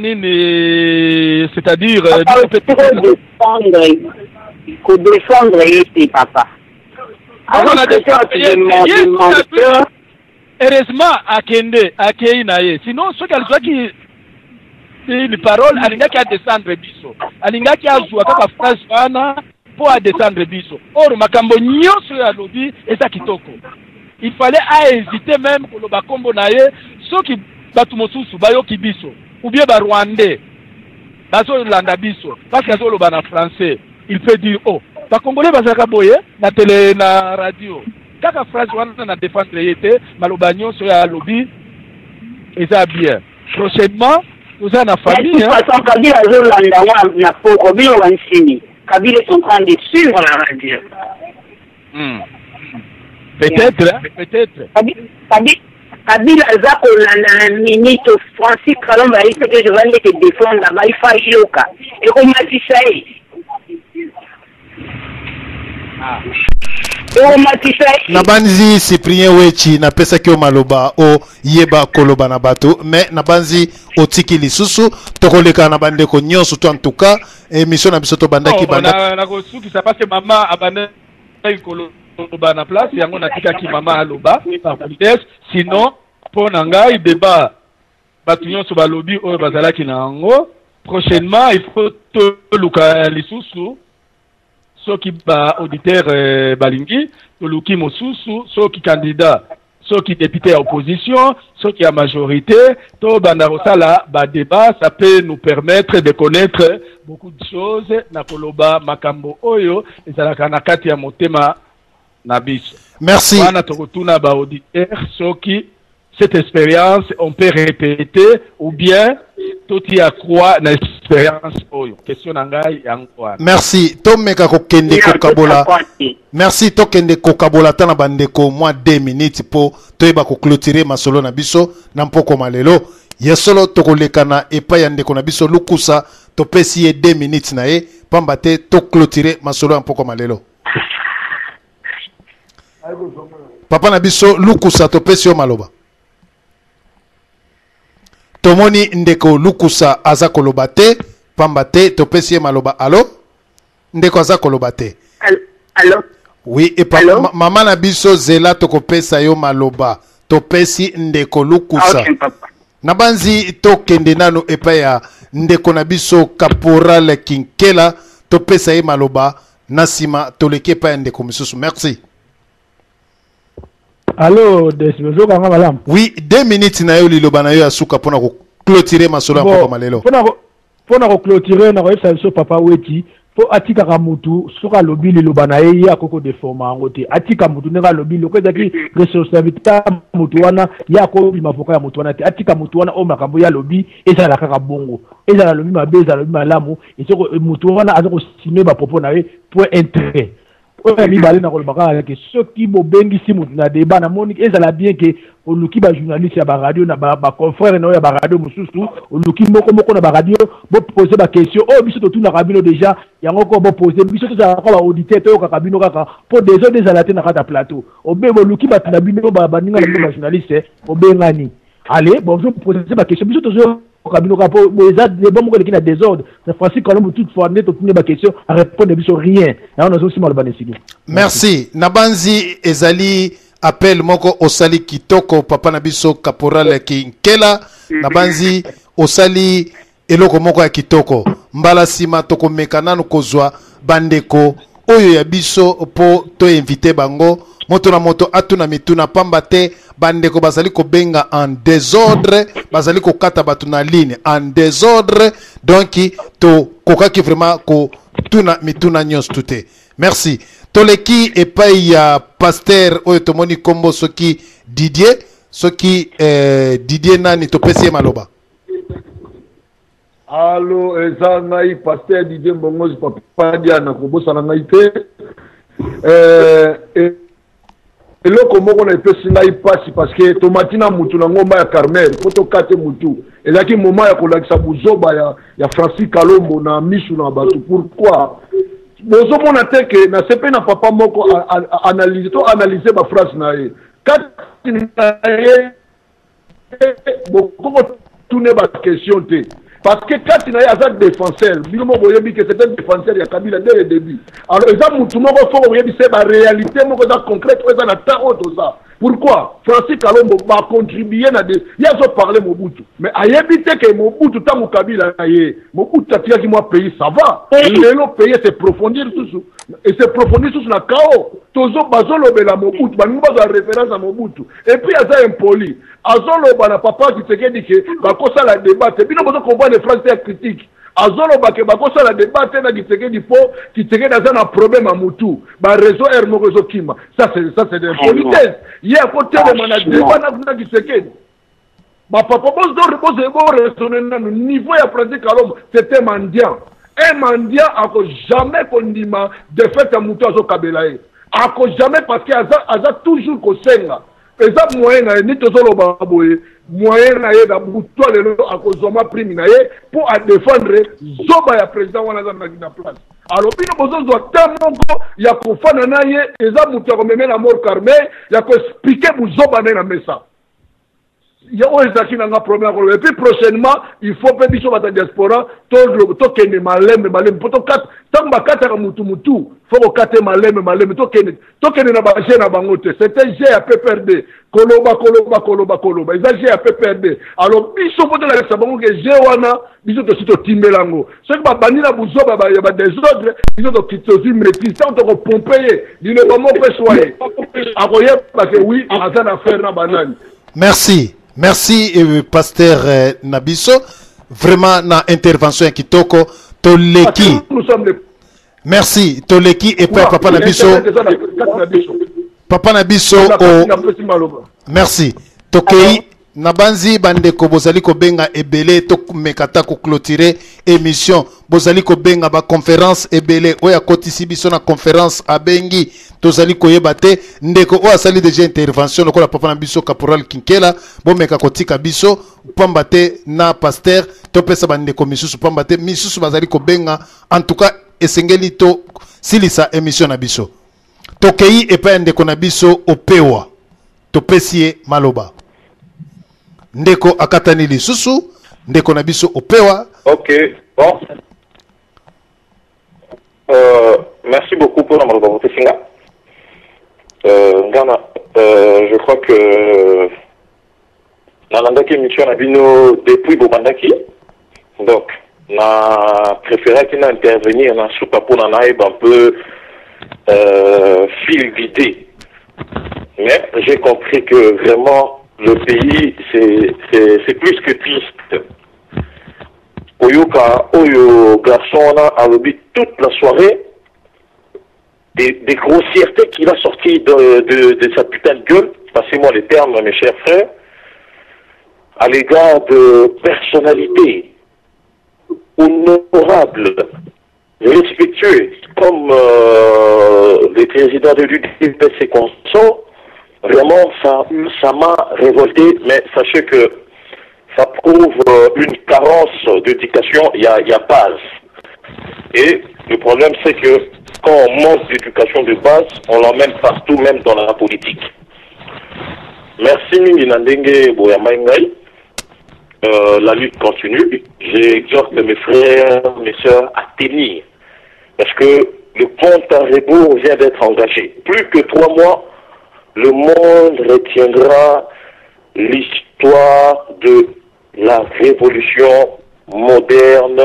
c'est-à-dire... Il faut défendre ici, papa. Heureusement, Akende, Akeinaye. Sinon, ce qu'elle soit qui... Les paroles, Alinga qui a descendre biso. Alinga qui a joué à phrase wana pour descendre biso. Or, makambo nyonso ya lobby, et ça kitoko. Il fallait hésiter même pour le bakombo naye, ceux qui... batu mosusu bayoki biso ou bien ba rwandais bazo landa biso parce que azo loba na français il peut dire oh ba congolais bazaka boye na télé na radio kaka phrase wana na défendre yete maloba nyonso ya lobby eza bien prochainement nous en a famille hein façon Kabila azo landa wa na poko bio wansini Kabila sont en train de suivre la radio peut-être Kabila Zako la ministre Francis Kalomba il fait que je vais te défendre là-bas il faut yoka et comme Matissaï Nabanzi Cyprien Wechi na pesa kio maloba o yeba koloba na bato mais nabanzi otiki lisusu tokoleka na bande ko nyonso to en tout cas émission na biso to bandaki banda na ko suki ça parce que maman abana koloba na place yango na tika ki mama aloba par politesse sinon pour nanga débat bato nyonso ba lobby o bazalaki na ngo prochainement il faut te luka lisusu ceux qui ba auditeur balingi to luki mosusu ceux qui candidat ceux qui députés à opposition ceux qui à majorité to banda rosala ba débat ça peut nous permettre de connaître beaucoup de choses na koloba makambo oyo ezalaka na kati ya motema na biso. Merci. Wana tokotuna ba auditeur ceux qui cette expérience on peut répéter ou bien toti ya croix na expérience oyo question na ngai yango. Merci to meka ko kende ko kabola. Merci to kende ko kabola tana bandeko moi 2 minutes po toyeba ko clôturer masolo na biso na mpoko malelo yesolo to kolekana epa ya ndeko na biso lukusa to pesi ye 2 minutes na ye pamba te to clôturer masolo ya mpoko malelo. Papa na biso lukusa to pesi yo maloba. Tomoni ndeko lukusa aza koloba te pamba te to pesi ye maloba. Allo ndeko aza koloba te. Allo oui et pa mama na biso zela to kopesa yo maloba to pesi ndeko lukusa. Na banzi to kende nanu epa ya ndeko na biso Caporal Kinkela to pesa ye maloba nasima to leke pa ya ndeko misusu. Merci. Allô, oui, 2 minutes na yo liloba na yo ya suka pona ko clôturer masolo ya malelo. Pona ko clôturer na ko efsa papa weti po atika ka mutu soka lobi liloba na ye ya koko de forma ngote atika mutu nga lobi lo ko zaki responsabilité mutu wana ya ko bi mafoka ya mutu wana te atika mutu wana o makambo ya lobi eza la kaka bongo eza la lobi mabeza lobi malamu esoko mutu wana azoko simer ba propos na ye point intérêt. Oui, balé na kolobaka ke soki bobengi si mutu na débat na monique ezala bien que oluki ba journaliste ya ba radio na ba confrère na ya ba radio mususu oluki moko na ba radio bo poser ba question oh biso to tuna kabino déjà yango ko bo poser biso to za ko ba auditeur to ka kabino kaka pour des autres des alaté na kata plateau obe oluki ba tuna bino ba ninga na ba journaliste obengani allez bon je poser ba question biso to zo kabino ka po boza de bon moko na désordre c'est Francis Kalombo toute fois net to tuna ba question à répondre biso rien na on a aussi mal banesigi. Merci nabanzi ezali appel moko osali kitoko papa na biso Caporal Kinkela nabanzi osali eloko moko ya kitoko mbala sima toko mekanano kozwa bandeko oyo ya biso po to inviter bango moto na moto atuna mituna pamba te bandeko bazali ko benga en désordre bazali ko kata batu na ligne en désordre donc to kokaki vraiment ko tuna mituna nyos tuté. Merci. Toleki epai ya pasteur oyo tomoni kombo soki Didier Didier nani to pesi maloba. Allo eza ngai pasteur Didier Mbongozi papa Diana ko bosana ngai te eloko moko na epesi ngai pasi parce que tomatina mutu na ngomba ya Carmel poto kate mutu elaki moment ya kolakisa buzoba ya Francis Kalombo na misu na bato. Pourquoi bozo mona teke na sepe na papa moko analyser ba phrase na ye kati na ye boko tourner ba question te parce que kati na ye aza défenseur bino moko yebi que c'est un défenseur ya Kabila dès le début. Alors eza mutu moko foko yebi c'est ba réalité moko za concrète eza na taro to ça. Pourquoi Francis Kalombo va contribuer na des yazo parler Mobutu mais ayebi te que Mobutu tango Kabila ye Mobutu tatia ki moi pays ça va le pays c'est profondir tout et c'est profondir tout na chaos tozo bazolo bela Mobutu bango bazo référence à Mobutu et puis aza impoli azolo bana papa qui te dit que ba kosa la débat bino bozo comprendre les phrases critiques azolo bake bakosa la débat na Kisekedi po Kisekedi aza na problème à Mutu ba réseau R réseau Kima ça c'est des politesse il y a côté de mana débat na Kisekedi ba papa boss do raisonner na niveau ya Francis Kalombo c'était mendiant un mendiant ako jamais kondima de fait à Mutu azo kabelaye ako jamais parce que aza toujours ko senga eza moyen na ni tozolo baboye moyen na ye da Mutu lelo akozoma prime na ye pour à défendre zoba ya président wana za na place. Alors bino bozo temoko ya kofana na ye eza Mutu ko memela mort Carmel ya ko expliquer buzoba na mesa il y a un problème et puis prochainement il faut que biso bata diaspora to kende maleme pour to kat tamba kata mutu faut ko kate maleme to kende na ba je na bangote c'était G à PPRD koloba ils G à PPRD alors biso faut la sabango que G wana biso to sito timbelango ce que ba banina buzoba ba ya ba désordre biso to kitozi maîtrise tant to pomper dino ba mo pe soyer akoye parce que oui azana faire na banani. Merci pasteur Nabiso vraiment na intervention kitoko toleki. Merci toleki et papa Nabiso. Papa Nabiso merci. Tokei Nabanzi bandeko bozali ko benga ebele to mekata ko clôturer émission bozali ko benga ba conférence ebele oya kotisi biso na conférence abengi tozali ko yebate ndeko o asali déjà intervention lokola papa na biso caporal Kinkela bo meka kotika biso pambate na pasteur to pesa bandeko misusu pambate misusu bazali ko benga en tout cas esengeli to silisa émission na biso tokei epa ndeko na biso opewa to pesie maloba ndeko akatani lisusu ndeko na biso opewa. Ok, bon. Merci beaucoup pour la malobavote singa. Je crois que Nalandaki mission Nabino depuis Bobandaki. Donc, na préféré qu'il intervenir dans ce papo na naïb un peu fil d'idée. Mais j'ai compris que vraiment le pays, c'est plus que triste. Oyoka, Oyo, garçon, a lobby toute la soirée des grossièretés qu'il a sorties de sa putain de gueule, passez-moi les termes, mes chers frères, à l'égard de personnalités honorables, respectueuses, comme les présidents de l'UDP et consorts. Vraiment, ça m'a révolté, mais sachez que ça prouve une carence d'éducation, il y a base. Et le problème, c'est que quand on manque d'éducation de base, on l'emmène partout, même dans la politique. Merci, Minandenge Boyamaingai. La lutte continue. J'exhorte mes frères, mes sœurs à tenir. Parce que le compte à rebours vient d'être engagé. Plus que 3 mois, le monde retiendra l'histoire de la révolution moderne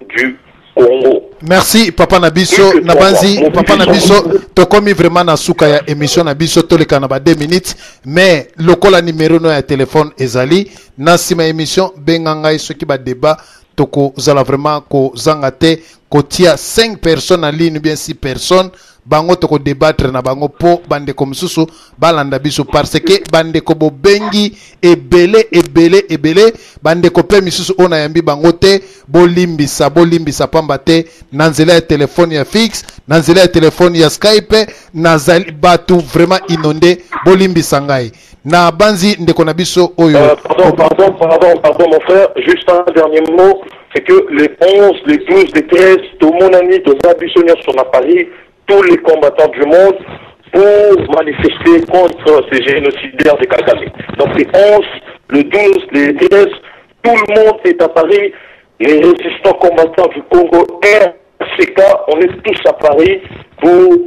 du Congo. Merci Papa Nabiso Nabanzi Papa Nabiso to komi vraiment na suka ya émission Nabiso to le kanaba 2 minutes mais lokola numéro no ya téléphone ezali na sima émission benganga soki ba débat toko zala vraiment ko zangate ko tia 5 personnes en ligne ou bien 6 personnes bango toko débattre na bango po bande ko mususu balanda biso parce que bande ko bobengi ebele bande ko pe misusu ona yambi bango te bolimbisa pamba te na nzela ya téléphone ya fixe na nzela ya téléphone ya Skype nazali batu vraiment inondé bolimbisa ngai na banzi ndeko na biso oyo. Pardon mon frère, juste un dernier mot, c'est que les 11, les 12, les 13, tout mon ami, tous les abissonniers sont à Paris, tous les combattants du monde pour manifester contre ces génocidaires de Kagame. Donc les 11, le 12, les 13, tout le monde est à Paris, les résistants combattants du Congo, RCK, on est tous à Paris pour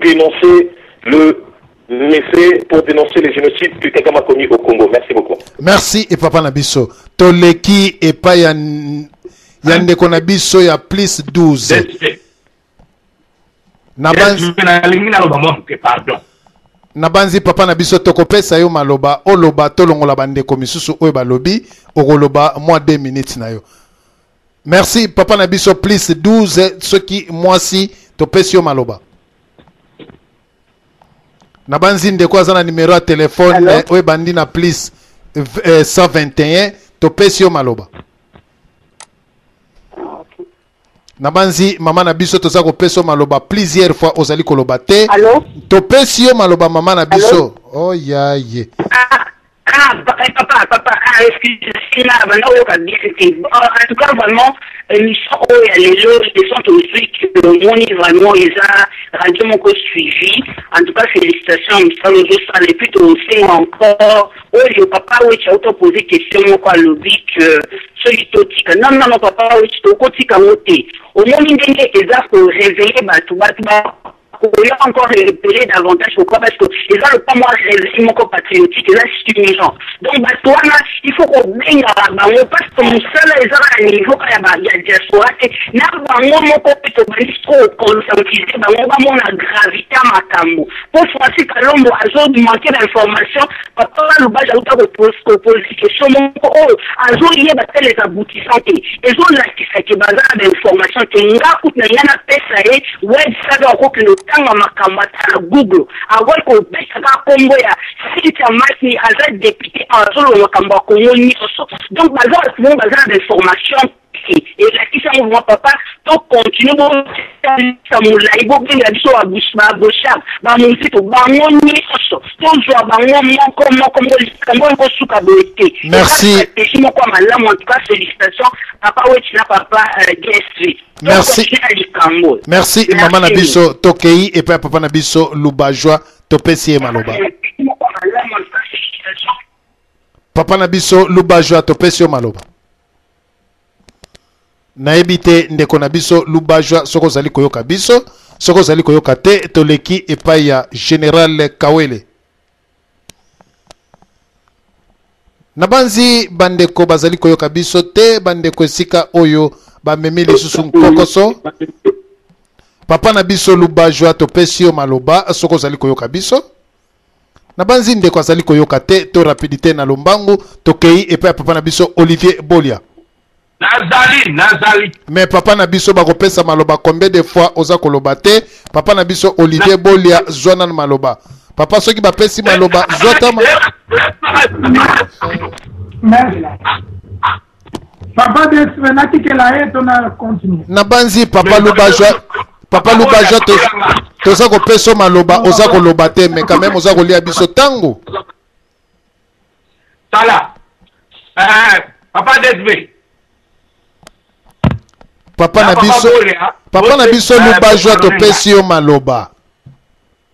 dénoncer le méfait, pour dénoncer les génocides que Kagame a commis au Congo. Merci beaucoup. Merci et Papa Nabiso. Toleki et pas yande konabiso ya plus 12. Nabanzi Papa Nabiso tokopesa yo maloba oloba tolongola bandeko misusu oyo balobi okoloba moi 2 minutes na yo. Merci Papa Nabiso plus 12 ceux qui moi si topesi yo maloba. Nabanzi ndeko azana numéro ya téléphone oyo bandi na plus 121 topesi yo maloba. Nabanzi mama na biso toza ko peso maloba plusieurs fois ozali koloba te. Allô? To pesi yo maloba mama na biso. Oh ya ye. Papa, excusez-moi, en tout cas, vraiment, l'émission où il y a les lots, ils sont aussi que mon niveau vraiment, ils ont rendu mon coach suivi. En tout cas, félicitations, ça le jour, ça les plutôt aussi encore. Oh, le papa, oui, tu as auto-posé question, quoi, le but, celui qui non, papa, oui, tu as auto-posé au moins, il y a des gens qui ont réveillé, tout il y a encore repéré davantage. Pourquoi? Parce que ils ont le pas moi mon compatriotique et là stimulant. Donc toi il faut qu'on tobengaka bango parce que mosala eza na niveau ya diaspora te na bango moko mpe tobandi trop conscientiser bango bamona gravité ya makambo mpo Francis Kalombo azomanke d'information papa Lubaja auta kopose question moko oyo azoyeba te les aboutissants te ezolakisaki baza na bainformation te nga kutu na nga napesa ye website akokende otanga makambo ata na google akoki kopesaka kombo ya site ya masi aza député azoloba makambo ya kongo nyonso donc baza bato bango baza na bainformation elakisa yango moi papa to continue bosa molai bobenga biso baboshab bamonzito bango nyonso tozwa bango moko ngo ekosuka boye te merci moko ya malamu en tout cas félicitations papa weti na papa dsv merci mama na biso tokei epai ya papa na biso Lubajwa topesi ye maloba papa na biso Lubajwa topesi yo maloba nayebi te ndeko na biso Lubajwa soko ozali koyoka biso soko ozali koyoka te toleki epai ya Général Kawele na banzi bandeko bazali koyoka biso te bandeko esika oyo bamemi lisusu nkokoso papa na biso Lubajwa topesi yo maloba soko ozali koyoka biso na banzi ndeko azali koyoka te to rapidité na lombangu tokei epai ya papa na biso Olivier Bolia Nazali. Mais papa na biso bakopesa maloba combien de fois oza koloba te papa na biso Olivier Bolia zwana maloba papa soki bapesi maloba zota papa de natikela eto na continue na banzi papa Lubajwa toza kopesa maloba oza koloba te mais quand même oza kolia biso tango tala papa DSV papa na biso Lubajwa topesi yo maloba.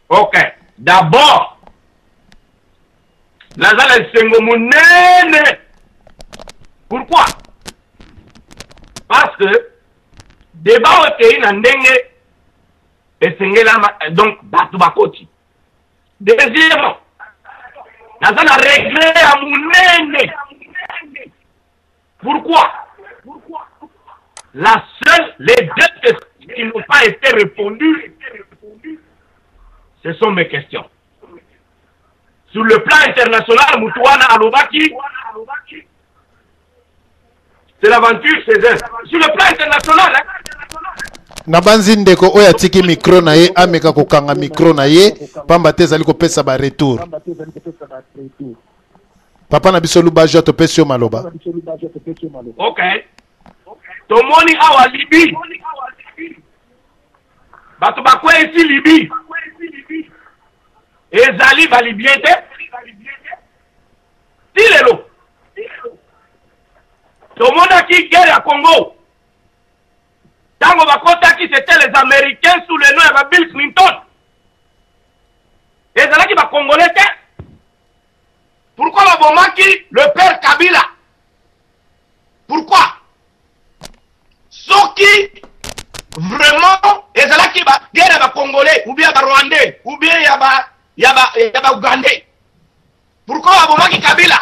Ok, d'abord nazala sengo munene. Pourquoi? Parce que débat okei na ndenge esengela donc batu bakoti. Deuxièmement, nazala régler à munene. Pourquoi? Les deux questions qui n'ont pas été répondues, ce sont mes questions. Sur le plan international, Moutouana Alobaki, c'est l'aventure Césaire. Sur le plan international, Nabanzi ndeko oya tiki micro na ye ameka kokanga micro na ye pamba te zali kopesa ba retour. Papa na biso Lubajwa topesi yo maloba. Okay. Tomoni awa Libi. Bato bakwe esi Libi. Ezali ba Libien te. Tilelo. Tomona ki guerre à Congo. Tango bakota ki c'était les Américains sous le nom de Bill Clinton. Ezala ki ba Congolais te. Pourquoi la bomaki le père Kabila? Pourquoi? Soki vraiment ezala ki ba guerre ba Congolais ou bien ba Rwandais ou bien yaba Ougandais. Pourquoi la bomaki Kabila?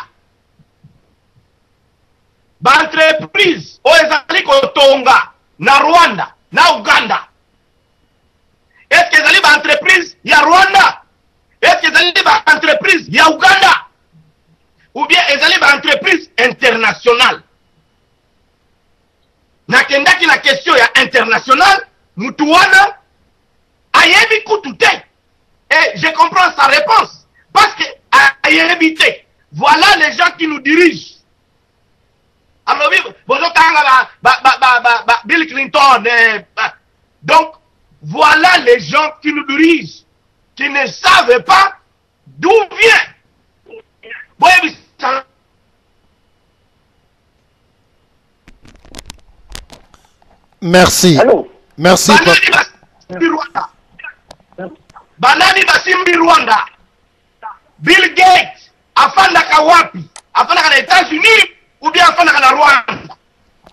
Ba entreprise o ezali ko Tonga na Rwanda na Uganda. Est-ce que ezali ba entreprise ya Rwanda? Est-ce que ezali ba entreprise ya Uganda? Ou bien ezali ba entreprise internationale? Nakendaki la question ya internationale, Moutouana ayebi kutu te. Et je comprends sa réponse. Parce que ayebi te. Voilà les gens qui nous dirigent. Alors, Bill Clinton. Donc, voilà les gens qui nous dirigent, qui ne savent pas d'où vient. Merci. Allô? Merci. Banani Basimbi Rwanda. Bill Gates, afanda kawapi? Afanda kana États-Unis ou bien afanda kana Rwanda?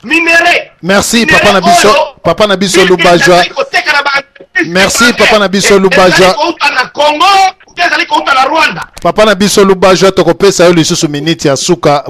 Minéré. Merci Papa Nabiso Lubajwa. Merci Papa Nabiso Lubajwa. Papa Nabiso Lubajwa tokopesa yo lisusu minute ya suka.